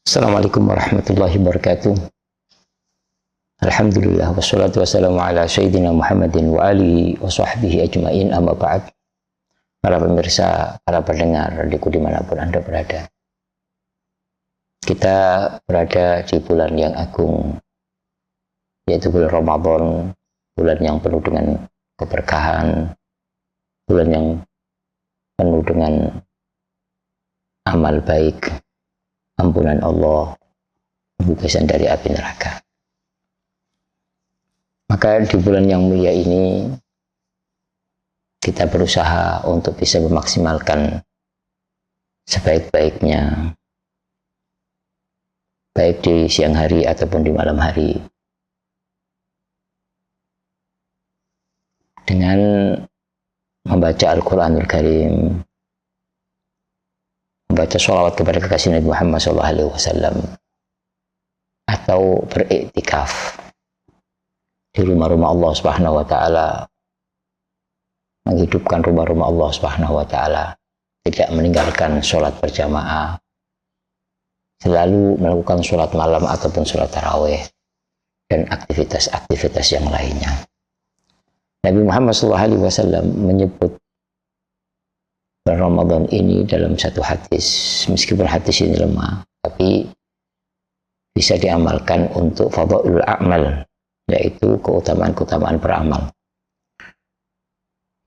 Assalamualaikum warahmatullahi wabarakatuh. Alhamdulillah wassalatu wassalamu ala sayyidina Muhammadin wa alihi wa sahbihi ajma'in, amma ba'd. Para pemirsa, para pendengar radioku dimanapun Anda berada, kita berada di bulan yang agung, yaitu bulan Ramadan, bulan yang penuh dengan keberkahan, bulan yang penuh dengan amal baik, ampunan Allah, pembebasan dari api neraka. Maka di bulan yang mulia ini kita berusaha untuk bisa memaksimalkan sebaik-baiknya, baik di siang hari ataupun di malam hari, dengan membaca Al-Quranul Karim, membaca sholawat kepada kekasih Nabi Muhammad SAW, atau beriktikaf di rumah-rumah Allah Subhanahu wa Ta'ala, menghidupkan rumah-rumah Allah Subhanahu wa Ta'ala, tidak meninggalkan sholat berjamaah, selalu melakukan sholat malam ataupun sholat tarawih, dan aktivitas-aktivitas yang lainnya. Nabi Muhammad SAW menyebut Ramadan ini dalam satu hadis, meskipun hadis ini lemah, tapi bisa diamalkan untuk fadhailul a'mal, yaitu keutamaan-keutamaan beramal.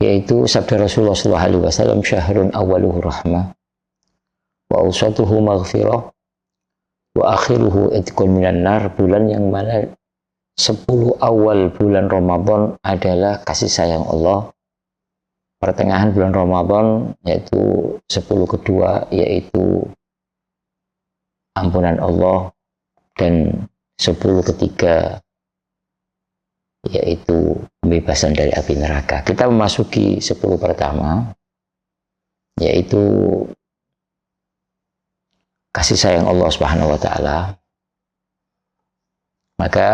Yaitu sabda Rasulullah SAW, syahrun awaluhu rahmah, wa awsatuhu maghfirah, wa akhiruhu itqun minan nar. Bulan yang mana 10 awal bulan Ramadan adalah kasih sayang Allah, pertengahan bulan Ramadan yaitu 10 kedua yaitu ampunan Allah, dan 10 ketiga yaitu pembebasan dari api neraka. Kita memasuki 10 pertama yaitu kasih sayang Allah Subhanahu wa Ta'ala. Maka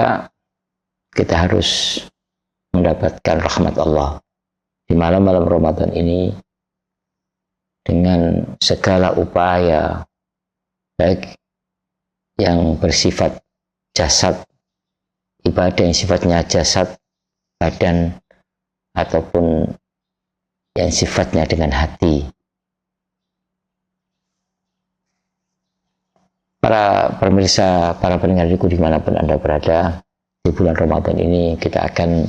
kita harus mendapatkan rahmat Allah di malam-malam Ramadan ini dengan segala upaya, baik yang bersifat jasad, ibadah yang sifatnya jasad, badan, ataupun yang sifatnya dengan hati. Para pemirsa, para pendengar radioku dimanapun Anda berada, di bulan Ramadan ini kita akan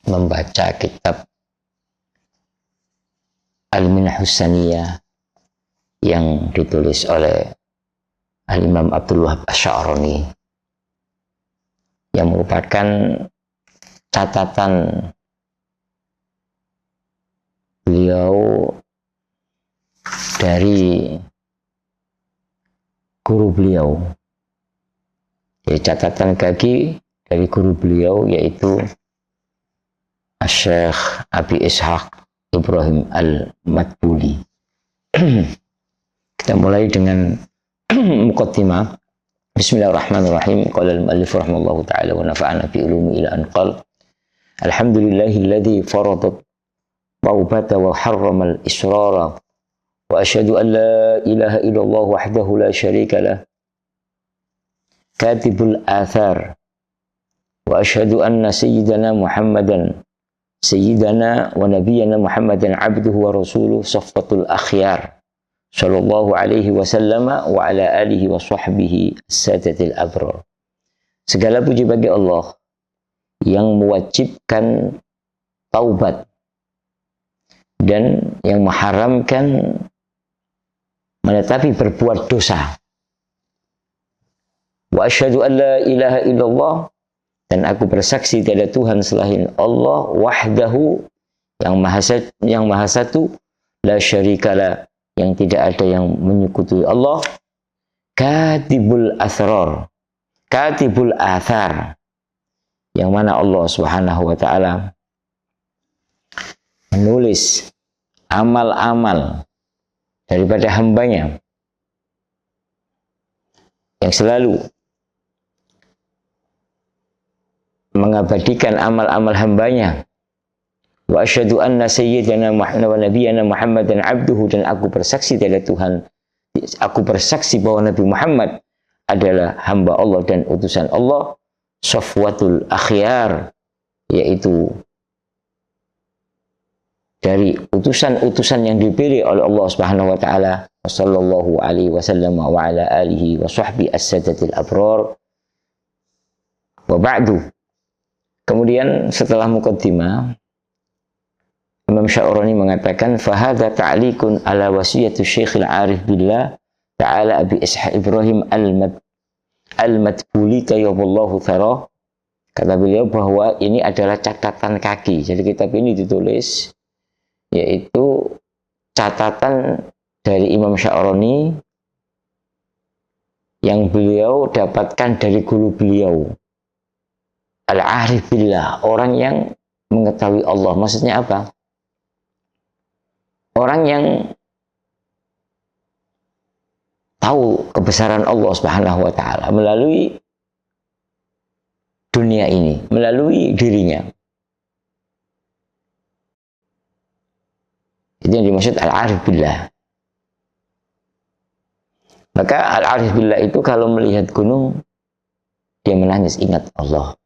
membaca kitab Al-Minhahus Saniyah yang ditulis oleh Al-Imam Abdul Wahab Asy'arani, yang merupakan catatan beliau dari guru beliau. Jadi catatan kaki dari guru beliau yaitu Syekh Abi Ishaq Ibrahim Al-Madbuli. Kita mulai dengan muqaddimah. Bismillahirrahmanirrahim. Qala al-mu'allif rahimallahu ta'ala wa nafa'ana bi ulumi ila an qala alhamdulillahilladzi faradat taubata wa harrama al-israra wa asyhadu an la ilaha illallah wahdahu la syarika lah katibul athar wa asyhadu anna sayyidana Muhammadan sayyidana wa nabiyyana Muhammadan abduhu wa rasuluh safwatul akhyar sallallahu alaihi wasallam wa ala alihi wa sahbihi as-sadatil abrar. Segala puji bagi Allah yang mewajibkan taubat dan yang mengharamkan menetapi berbuat dosa. Wa asyhadu an la ilaha illallah, dan aku bersaksi tiada Tuhan selain Allah wahdahu, yang maha satu, la syarikalah, yang tidak ada yang menyekutuai Allah, katibul asrar, katibul athar, yang mana Allah Subhanahu wa Ta'ala menulis amal-amal daripada hambanya, yang selalu mengabadikan amal-amal hambanya. Wa asyhadu anna sayyidana wa nabiyyana Muhammadan abduhu, dan aku bersaksi tiada Tuhan, aku bersaksi bahwa Nabi Muhammad adalah hamba Allah dan utusan Allah, safwatul akhyar, yaitu dari utusan-utusan yang dipilih oleh Allah Subhanahu wa taala, sallallahu alaihi wasallam wa ala alihi wa sahbi as-sadatil abrar. Wa ba'du. Kemudian setelah muqaddimah, Imam Sya'rani mengatakan fahadha ta'liqun ala wasiyati Syekhil Arif billah ta'ala Abi Ishaq Ibrahim al-Madbuli tayyibullahu thara. Kata beliau bahwa ini adalah catatan kaki. Jadi kitab ini ditulis yaitu catatan dari Imam Sya'rani yang beliau dapatkan dari guru beliau Al-Arif billah, orang yang mengetahui Allah. Maksudnya apa? Orang yang tahu kebesaran Allah Subhanahu wa taala melalui dunia ini, melalui dirinya. Itu yang dimaksud Al-Arif billah. Maka Al-Arif billah itu kalau melihat gunung, dia menangis, ingat Allah.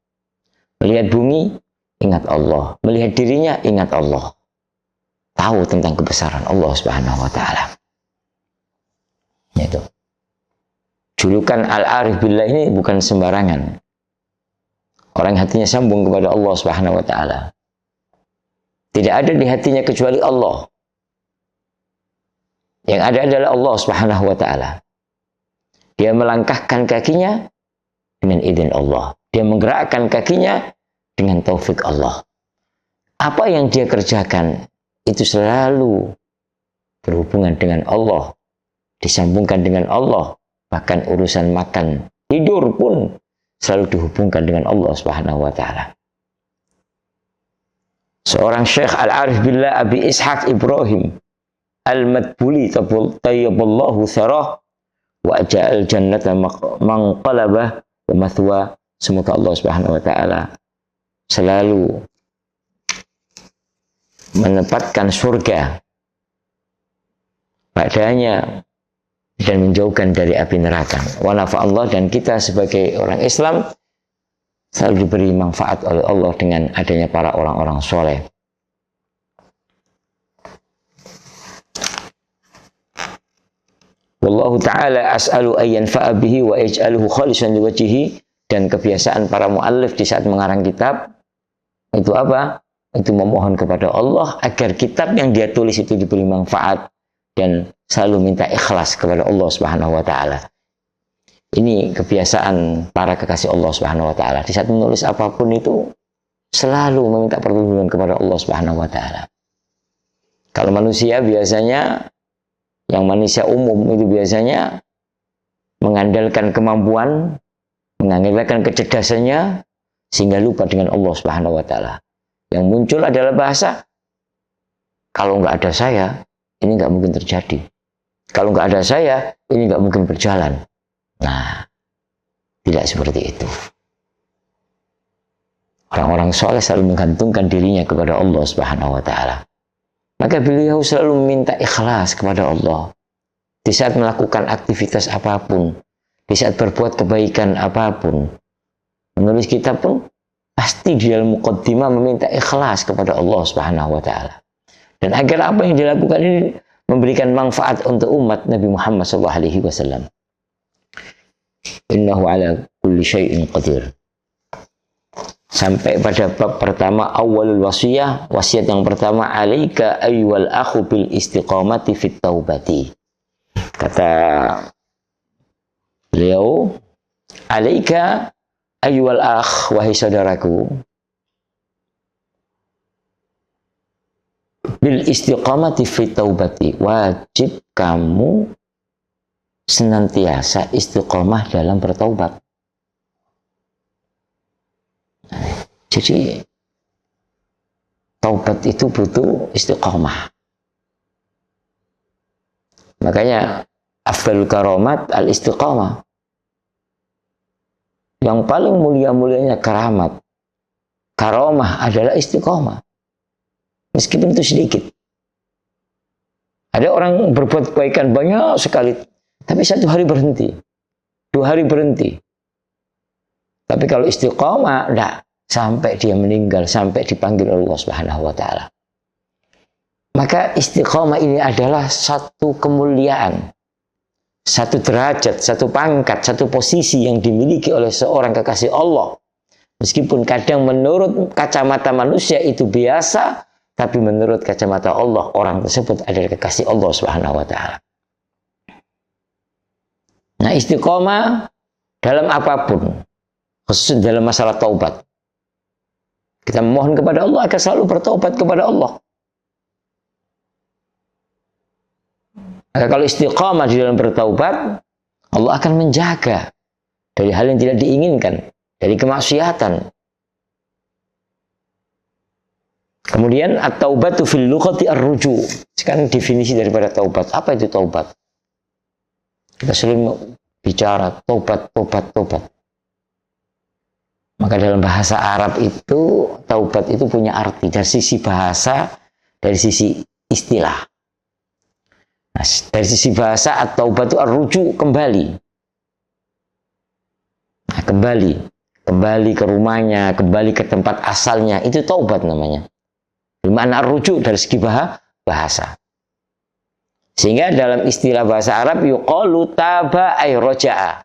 Melihat bumi, ingat Allah. Melihat dirinya, ingat Allah. Tahu tentang kebesaran Allah Subhanahu wa taala. Itu. Julukan Al-Arif billah ini bukan sembarangan. Orang hatinya sambung kepada Allah Subhanahu wa taala. Tidak ada di hatinya kecuali Allah. Yang ada adalah Allah Subhanahu wa taala. Dia melangkahkan kakinya dengan izin Allah. Dia menggerakkan kakinya dengan taufik Allah. Apa yang dia kerjakan itu selalu berhubungan dengan Allah, disambungkan dengan Allah. Bahkan urusan makan, tidur pun selalu dihubungkan dengan Allah Subhanahu wa taala. Seorang Syekh Al-Arif billah Abi Ishaq Ibrahim Al-Madbuli tayyiballahu sarah wa ja'al jannata manqalabah wa mathwa. Semoga Allah Subhanahu wa taala selalu menempatkan surga padanya dan menjauhkan dari api neraka. Wa nafa'allah, dan kita sebagai orang Islam selalu diberi manfaat oleh Allah dengan adanya para orang-orang soleh. Wallahu ta'ala as'alu ayyan fa'a bihi wa yaj'aluhu khalisan liwajhihi. Dan kebiasaan para muallif di saat mengarang kitab itu apa? Itu memohon kepada Allah agar kitab yang dia tulis itu diberi manfaat dan selalu minta ikhlas kepada Allah Subhanahu wa taala. Ini kebiasaan para kekasih Allah Subhanahu wa taala. Di saat menulis apapun itu selalu meminta perlindungan kepada Allah Subhanahu wa taala. Kalau manusia biasanya, yang manusia umum itu biasanya mengandalkan kemampuan, mengandalkan kecerdasannya sehingga lupa dengan Allah Subhanahu wa taala. Yang muncul adalah bahasa, kalau nggak ada saya, ini nggak mungkin terjadi. Kalau nggak ada saya, ini nggak mungkin berjalan. Nah, tidak seperti itu. Orang-orang soleh selalu menggantungkan dirinya kepada Allah Subhanahu wa taala. Maka beliau selalu meminta ikhlas kepada Allah. Di saat melakukan aktivitas apapun, di saat berbuat kebaikan apapun, menulis kitab pun pasti di dalam muqaddimah meminta ikhlas kepada Allah Subhanahu wa taala. Dan agar apa yang dilakukan ini memberikan manfaat untuk umat Nabi Muhammad sallallahu alaihi wasallam. Innahu ala kulli syai'in qadir. Sampai pada bab pertama, awalul wasiyah, wasiat yang pertama, alaika ayyuhal akhu bil istiqamati fit taubati. Kata beliau, alaika ayyuhal akh, wahai saudaraku, bil istiqamati fit taubati, wajib kamu senantiasa istiqamah dalam bertaubat. Jadi taubat itu butuh istiqamah. Makanya afdalul karamat al istiqamah. Yang paling mulia-mulianya karamat, karamah adalah istiqamah. Meskipun itu sedikit. Ada orang berbuat kebaikan banyak sekali, tapi satu hari berhenti. 2 hari berhenti. Tapi kalau istiqomah, enggak. Sampai dia meninggal, sampai dipanggil Allah Subhanahu wa Ta'ala. Maka istiqomah ini adalah satu kemuliaan, satu derajat, satu pangkat, satu posisi yang dimiliki oleh seorang kekasih Allah. Meskipun kadang menurut kacamata manusia itu biasa, tapi menurut kacamata Allah, orang tersebut adalah kekasih Allah Subhanahu wa Ta'ala. Nah, istiqomah dalam apapun, khususnya dalam masalah taubat. Kita memohon kepada Allah agar selalu bertaubat kepada Allah. Agar kalau istiqamah di dalam bertaubat, Allah akan menjaga dari hal yang tidak diinginkan, dari kemaksiatan. Kemudian at-taubatu fil lughati ar-ruju'. Sekarang definisi daripada taubat. Apa itu taubat? Kita sering bicara taubat, taubat, taubat. Maka dalam bahasa Arab itu, taubat itu punya arti dari sisi bahasa, dari sisi istilah. Nah, dari sisi bahasa, at-taubat itu ar-ruju', kembali. Nah, kembali ke rumahnya, kembali ke tempat asalnya, itu taubat namanya. Dimana ar-ruju' dari segi bahasa. Sehingga dalam istilah bahasa Arab, yuqalu taba ay roja'a.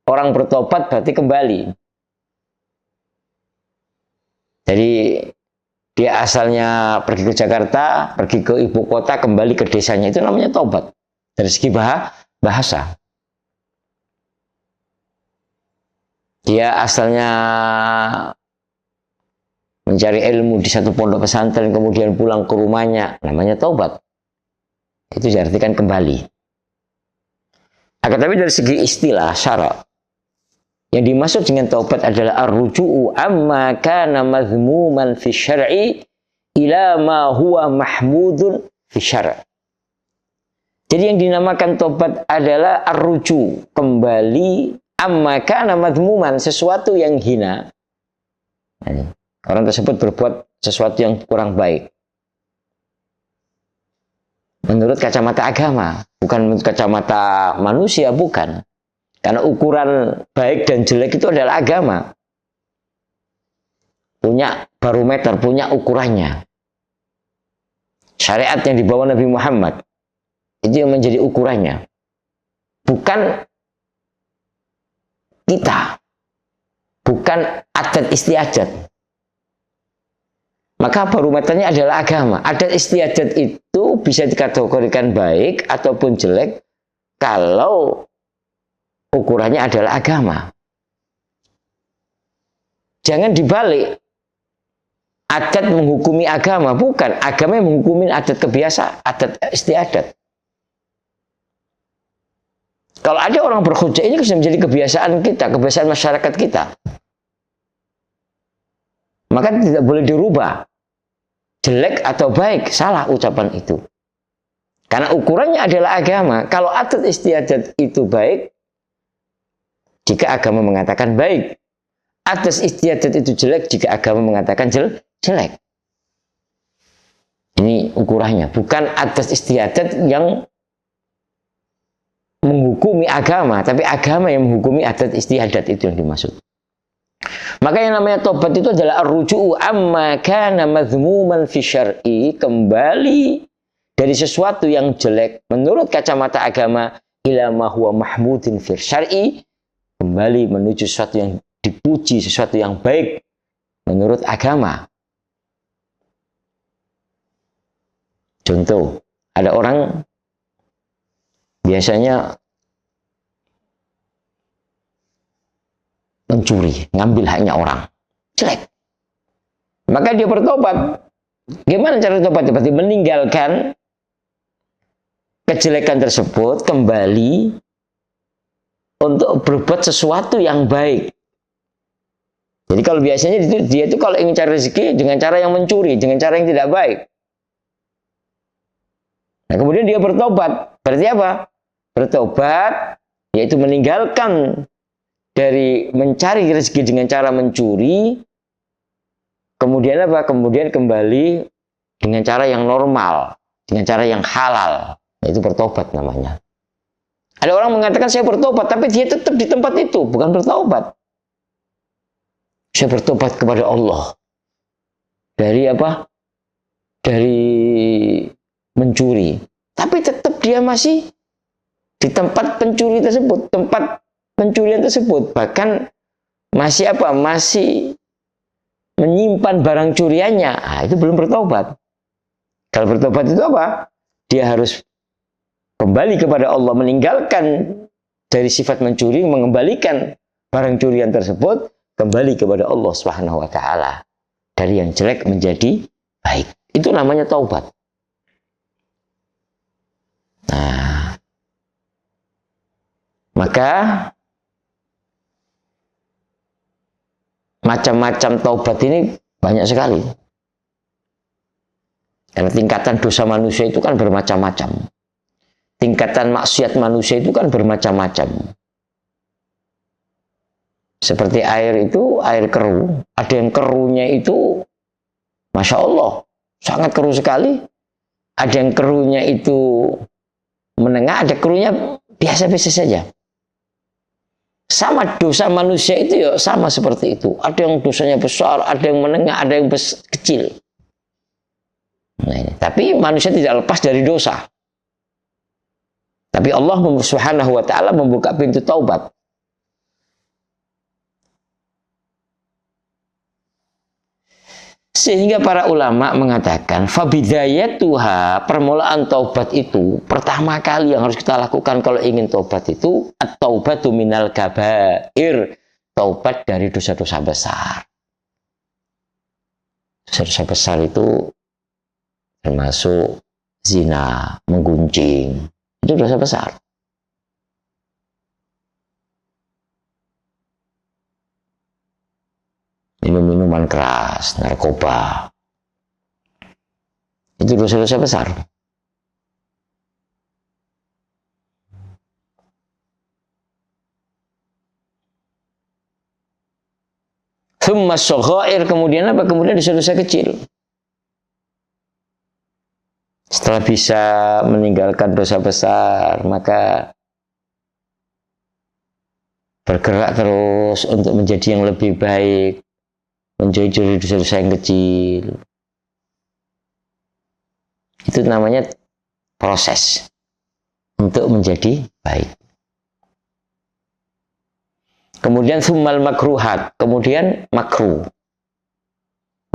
Orang bertobat berarti kembali. Jadi dia asalnya pergi ke Jakarta, pergi ke ibu kota, kembali ke desanya, itu namanya taubat dari segi bahasa. Dia asalnya mencari ilmu di satu pondok pesantren, kemudian pulang ke rumahnya, namanya taubat. Itu diartikan kembali. Akan tapi dari segi istilah syarak, yang dimaksud dengan taubat adalah ar-ruju'u amma kana madhmuman fi syar'i ila ma huwa mahmudun fi syar'. Jadi yang dinamakan taubat adalah ar-ruju', kembali amma kana madhmuman, sesuatu yang hina. Orang tersebut berbuat sesuatu yang kurang baik. Menurut kacamata agama, bukan menurut kacamata manusia, bukan. Karena ukuran baik dan jelek itu adalah agama. Punya barometer, punya ukurannya. Syariat yang dibawa Nabi Muhammad, itu yang menjadi ukurannya. Bukan kita. Bukan adat istiadat. Maka barometernya adalah agama. Adat istiadat itu bisa dikategorikan baik ataupun jelek kalau ukurannya adalah agama. Jangan dibalik. Adat menghukumi agama. Bukan. Agama yang menghukumi adat kebiasaan. Adat istiadat. Kalau ada orang berhujjah, ini bisa menjadi kebiasaan kita. Kebiasaan masyarakat kita. Maka tidak boleh dirubah. Jelek atau baik. Salah ucapan itu. Karena ukurannya adalah agama. Kalau adat istiadat itu baik, jika agama mengatakan baik. Atas istiadat itu jelek jika agama mengatakan jelek. Ini ukurannya. Bukan atas istiadat yang menghukumi agama, tapi agama yang menghukumi adat istiadat, itu yang dimaksud. Maka yang namanya tobat itu adalah ar-ruju'u amma kana madhmuman fi syar'i, kembali dari sesuatu yang jelek menurut kacamata agama ila ma huwa mahmudin fi syar'i, kembali menuju sesuatu yang dipuji, sesuatu yang baik menurut agama. Contoh, ada orang biasanya mencuri, ngambil haknya orang. Jelek. Maka dia bertobat. Gimana cara bertobat? Berarti meninggalkan kejelekan tersebut, kembali untuk berbuat sesuatu yang baik. Jadi kalau biasanya dia itu kalau ingin cari rezeki dengan cara yang mencuri, dengan cara yang tidak baik. Nah, kemudian dia bertobat. Berarti apa? Bertobat yaitu meninggalkan dari mencari rezeki dengan cara mencuri. Kemudian apa? Kemudian kembali dengan cara yang normal, dengan cara yang halal. Itu bertobat namanya. Ada orang mengatakan saya bertobat, tapi dia tetap di tempat itu, bukan bertobat. Saya bertobat kepada Allah. Dari apa? Dari mencuri. Tapi tetap dia masih di tempat pencuri tersebut, tempat pencurian tersebut. Bahkan masih apa? Masih menyimpan barang curiannya. Nah, itu belum bertobat. Kalau bertobat itu apa? Dia harus kembali kepada Allah, meninggalkan dari sifat mencuri, mengembalikan barang curian tersebut kembali kepada Allah Subhanahu wa taala. Dari yang jelek menjadi baik. Itu namanya taubat. Nah, maka macam-macam taubat ini banyak sekali. Karena tingkatan dosa manusia itu kan bermacam-macam. Tingkatan maksiat manusia itu kan bermacam-macam. Seperti air itu, air keruh. Ada yang keruhnya itu, Masya Allah, sangat keruh sekali. Ada yang keruhnya itu menengah, ada keruhnya biasa-biasa saja. Sama dosa manusia itu ya sama seperti itu. Ada yang dosanya besar, ada yang menengah, ada yang kecil. Nah, ini. Tapi manusia tidak lepas dari dosa. Tapi Allah Subhanahu wa taala membuka pintu taubat. Sehingga para ulama mengatakan fabidayatuha, permulaan taubat itu pertama kali yang harus kita lakukan kalau ingin taubat itu at-taubatu minal kabair, taubat dari dosa-dosa besar. Dosa-dosa besar itu termasuk zina, menggunjing, itu dosa besar. Minum-minuman keras, narkoba, itu dosa-dosa besar. Thumma shaghair, kemudian apa? Kemudian dosa-dosa kecil. Setelah bisa meninggalkan dosa besar, maka bergerak terus untuk menjadi yang lebih baik, menjauhi dosa-dosa yang kecil. Itu namanya proses untuk menjadi baik. Kemudian summal makruhat, kemudian makruh.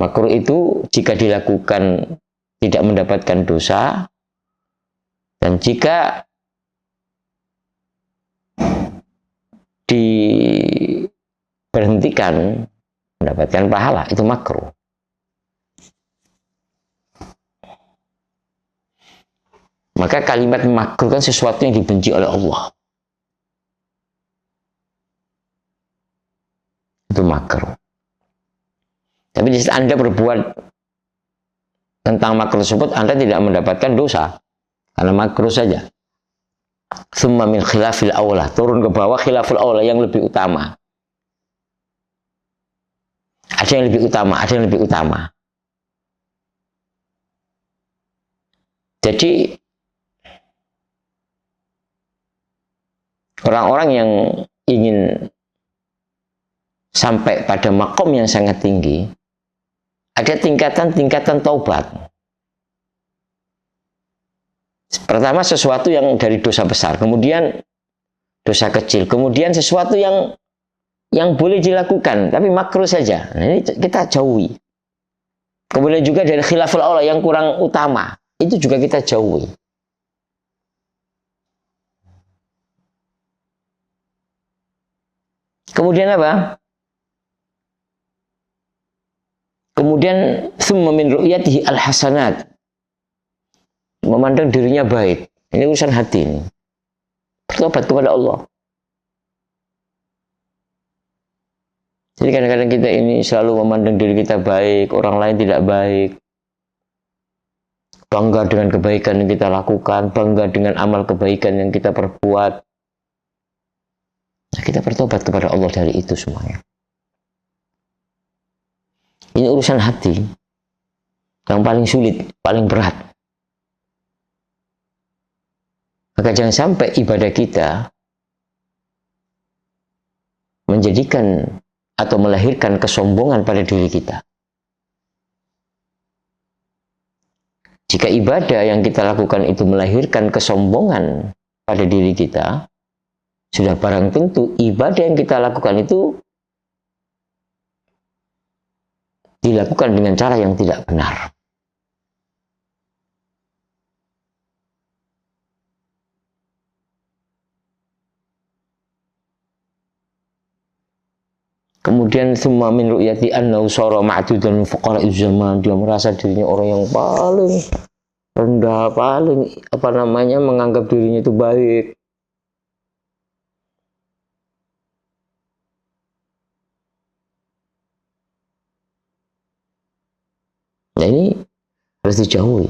Makruh itu jika dilakukan tidak mendapatkan dosa, dan jika diberhentikan mendapatkan pahala, itu makruh. Maka kalimat makruh kan sesuatu yang dibenci oleh Allah. Itu makruh. Tapi di saat Anda berbuat tentang makruh tersebut, Anda tidak mendapatkan dosa karena makruh saja. Tsumma min khilafil aula, turun ke bawah khilaful aula, yang lebih utama. Ada yang lebih utama, ada yang lebih utama. Jadi orang-orang yang ingin sampai pada makom yang sangat tinggi, ada tingkatan-tingkatan taubat. Pertama sesuatu yang dari dosa besar, kemudian dosa kecil, kemudian sesuatu yang boleh dilakukan, tapi makruh saja. Nah, ini kita jauhi. Kemudian juga dari khilaful aula yang kurang utama, itu juga kita jauhi. Kemudian apa? Kemudian tsumma min ru'yatihi al-hasanat, memandang dirinya baik. Ini urusan hati ini. Bertobat kepada Allah. Jadi kadang-kadang kita ini selalu memandang diri kita baik, orang lain tidak baik. Bangga dengan kebaikan yang kita lakukan, bangga dengan amal kebaikan yang kita perbuat. Nah, kita bertobat kepada Allah dari itu semuanya. Ini urusan hati yang paling sulit, paling berat. Maka jangan sampai ibadah kita menjadikan atau melahirkan kesombongan pada diri kita. Jika ibadah yang kita lakukan itu melahirkan kesombongan pada diri kita, sudah barang tentu ibadah yang kita lakukan itu dilakukan dengan cara yang tidak benar. Kemudian semua min ru'yati annahu sara ma'dudan fuqara zaman, dia merasa dirinya orang yang paling rendah, paling menganggap dirinya itu baik. Nah, ini harus dijauhi.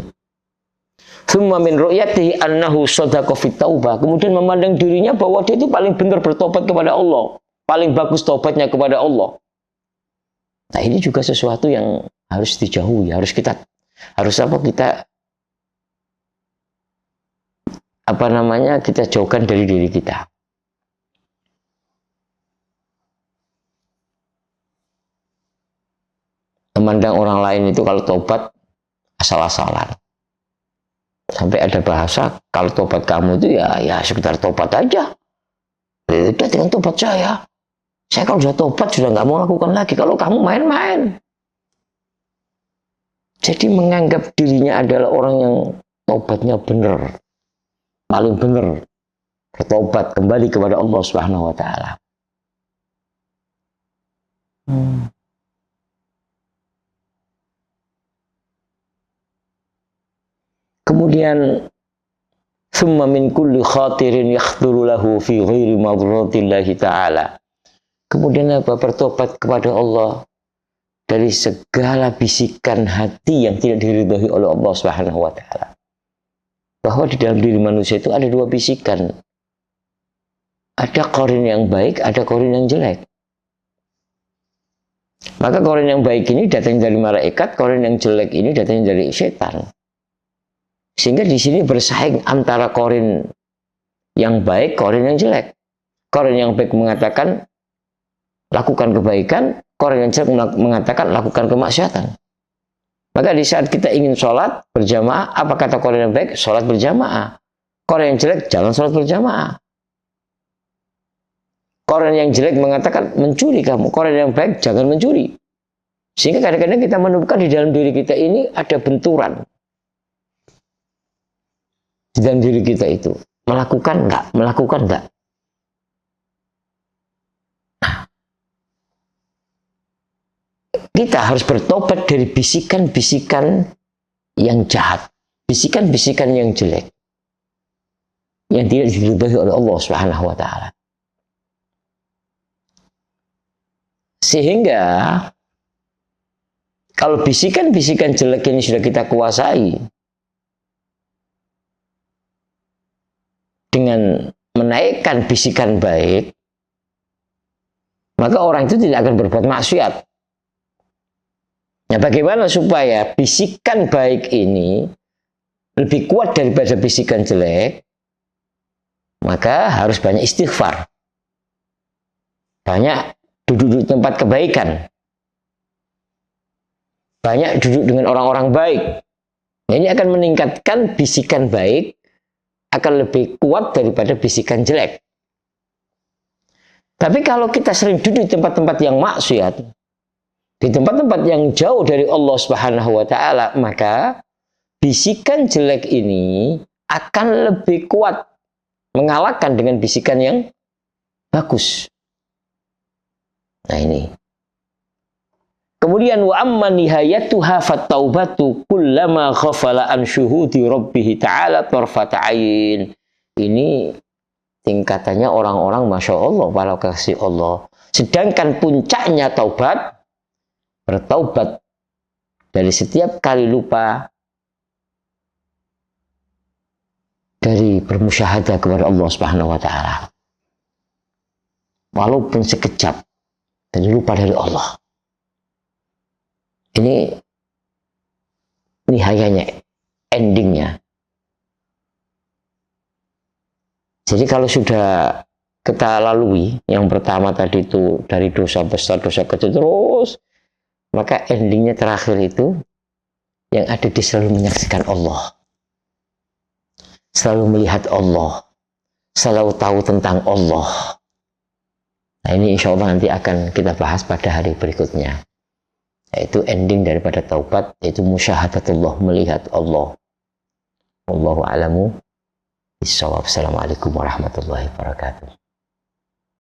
Semua min ru'yati annahu shadaqa fit taubah, kemudian memandang dirinya bahwa dia itu paling benar bertobat kepada Allah, paling bagus taubatnya kepada Allah. Nah, ini juga sesuatu yang harus dijauhi, kita jauhkan dari diri kita. Memandang orang lain itu kalau tobat asal-asalan. Sampai ada bahasa, kalau tobat kamu itu ya sekedar tobat aja. Beda dengan tobat saya. Saya kalau sudah tobat sudah nggak mau lakukan lagi. Kalau kamu main-main. Jadi menganggap dirinya adalah orang yang tobatnya benar, paling benar, bertobat kembali kepada Allah Subhanahu wa taala. Kemudian summa min kulli khatirin yakhduru lahu fi ghairi madratillahi ta'ala. Kemudian apa? Bertobat kepada Allah dari segala bisikan hati yang tidak diridhoi oleh Allah Subhanahu wa taala. Bahwa di dalam diri manusia itu ada dua bisikan. Ada qarin yang baik, ada qarin yang jelek. Maka qarin yang baik ini datangnya dari malaikat, qarin yang jelek ini datangnya dari setan. Sehingga di sini bersaing antara qarin yang baik, qarin yang jelek. Qarin yang baik mengatakan lakukan kebaikan, qarin yang jelek mengatakan lakukan kemaksiatan. Maka di saat kita ingin sholat berjamaah, apa kata qarin yang baik? Sholat berjamaah. Qarin yang jelek, jangan sholat berjamaah. Qarin yang jelek mengatakan mencuri kamu, qarin yang baik jangan mencuri. Sehingga kadang-kadang kita menemukan di dalam diri kita ini ada benturan. Di dalam diri kita itu melakukan enggak. Kita harus bertobat dari bisikan-bisikan yang jahat, bisikan-bisikan yang jelek, yang tidak diridhoi oleh Allah Subhanahu wa taala. Sehingga kalau bisikan-bisikan jelek ini sudah kita kuasai dengan menaikkan bisikan baik, maka orang itu tidak akan berbuat maksiat. Nah, bagaimana supaya bisikan baik ini lebih kuat daripada bisikan jelek? Maka harus banyak istighfar. Banyak duduk di tempat kebaikan. Banyak duduk dengan orang-orang baik. Nah, ini akan meningkatkan bisikan baik, akan lebih kuat daripada bisikan jelek. Tapi kalau kita sering duduk di tempat-tempat yang maksiat, di tempat-tempat yang jauh dari Allah Subhanahu wa taala, maka bisikan jelek ini akan lebih kuat mengalahkan dengan bisikan yang bagus. Nah, ini. Kemudian wa amma nihayatuha fattaubatu kullama ghafala an syuhudi rabbih ta'ala tarfata ain. Ini tingkatannya orang-orang Masya Allah, para kasih Allah. Sedangkan puncaknya taubat, bertaubat dari setiap kali lupa dari bermusyahadah kepada Allah Subhanahu wa taala. Walaupun sekejap dari lupa dari Allah. Ini nihayanya, endingnya. Jadi kalau sudah kita lalui, yang pertama tadi itu dari dosa besar, dosa kecil terus, maka endingnya terakhir itu yang ada di selalu menyaksikan Allah, selalu melihat Allah, selalu tahu tentang Allah. Nah ini insya Allah nanti akan kita bahas pada hari berikutnya, yaitu ending daripada taubat, yaitu musyahadatullah, melihat Allah. Wallahu a'lamu bishawab. Assalamualaikum warahmatullahi wabarakatuh.